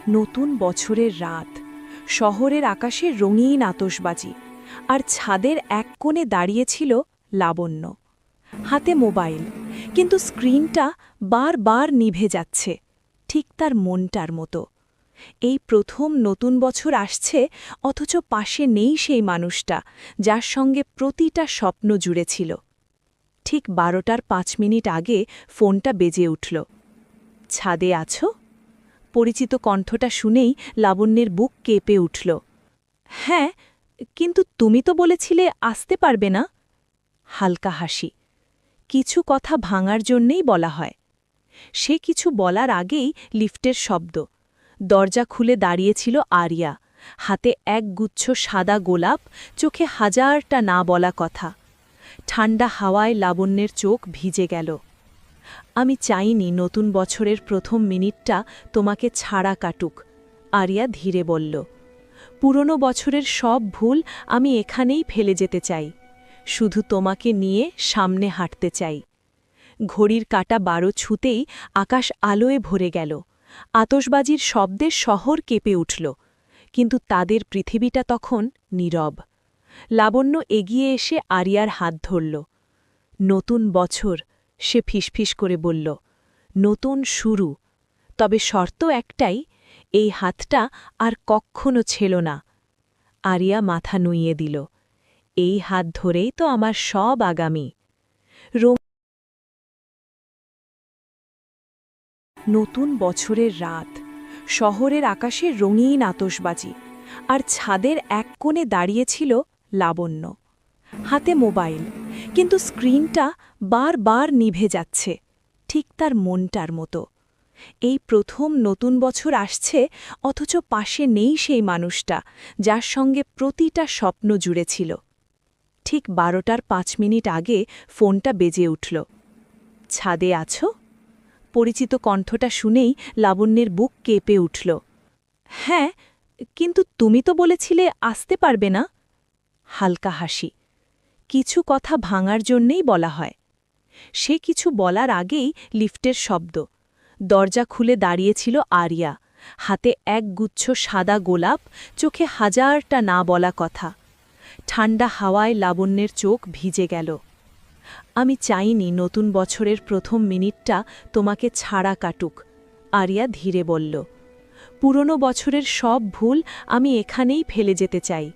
নতুন বছরের রাত, শহরের আকাশে রঙিন আতশবাজি, আর ছাদের এক কোণে দাঁড়িয়েছিল লাবণ্য। হাতে মোবাইল, কিন্তু স্ক্রিনটা বারবার নিভে যাচ্ছে, ঠিক তার মনটার মতো। এই প্রথম নতুন বছর আসছে, অথচ পাশে নেই সেই মানুষটা যার সঙ্গে প্রতিটা স্বপ্ন জুড়ে ছিল। ঠিক 12:05 আগে ফোনটা বেজে উঠল। ছাদে আছো? পরিচিত কণ্ঠটা শুনেই লাবণ্যের বুক কেঁপে উঠল। হ্যাঁ, কিন্তু তুমি তো বলেছিলে আসতে পারবে না। হালকা হাসি। কিছু কথা ভাঙার জন্যেই বলা হয়। সে কিছু বলার আগেই লিফটের শব্দ। দরজা খুলে দাঁড়িয়েছিল আরিয়া, হাতে এক গুচ্ছ সাদা গোলাপ, চোখে হাজারটা না বলা কথা। ঠান্ডা হাওয়ায় লাবণ্যের চোখ ভিজে গেল। আমি চাইনি নতুন বছরের প্রথম মিনিটটা তোমাকে ছাড়া কাটুক, আরিয়া ধীরে বলল। পুরনো বছরের সব ভুল আমি এখানেই ফেলে যেতে চাই। শুধু তোমাকে নিয়ে সামনে হাঁটতে চাই। ঘড়ির কাঁটা 12 ছুঁতেই আকাশ আলোয় ভরে গেল। আতশবাজির শব্দে শহর কেঁপে উঠল, কিন্তু তাদের পৃথিবীটা তখন নীরব। লাবণ্য এগিয়ে এসে আরিয়ার হাত ধরল। নতুন বছর, সে ফিসফিস করে বলল। নতুন শুরু, তবে শর্ত একটাই, এই হাতটা আর কক্ষনো ছিল না। আরিয়া মাথা নুইয়ে দিল। এই হাত ধরেই তো আমার সব আগামী। নতুন বছরের রাত, শহরের আকাশে রঙিন আতশবাজি, আর ছাদের এক কোণে দাঁড়িয়েছিল লাবণ্য। হাতে মোবাইল, কিন্তু স্ক্রিনটা বারবার নিভে যাচ্ছে, ঠিক তার মনটার মতো। এই প্রথম নতুন বছর আসছে, অথচ পাশে নেই সেই মানুষটা যার সঙ্গে প্রতিটা স্বপ্ন জুড়ে ছিল। ঠিক 12:05 আগে ফোনটা বেজে উঠল। ছাদে আছো? পরিচিত কণ্ঠটা শুনেই লাবণ্যের বুক কেঁপে উঠল। হ্যাঁ, কিন্তু তুমি তো বলেছিলে আসতে পারবে না। হালকা হাসি। কিছু কথা ভাঙার জন্যেই বলা হয়। সে কিছু বলার আগেই লিফটের শব্দ। দরজা খুলে দাঁড়িয়েছিল আরিয়া, হাতে এক গুচ্ছ সাদা গোলাপ, চোখে হাজারটা না বলা কথা। ঠান্ডা হাওয়ায় লাবণ্যের চোখ ভিজে গেল। আমি চাইনি নতুন বছরের প্রথম মিনিটটা তোমাকে ছাড়া কাটুক, আরিয়া ধীরে বলল। পুরনো বছরের সব ভুল আমি এখানেই ফেলে যেতে চাই।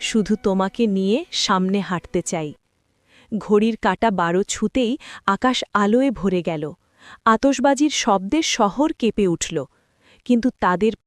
শুধু তোমাকে নিয়ে সামনে হাঁটতে চাই। ঘড়ির কাঁটা 12 ছুঁতেই আকাশ আলোয় ভরে গেল। আতশবাজির শব্দে শহর কেঁপে উঠল, কিন্তু তাদের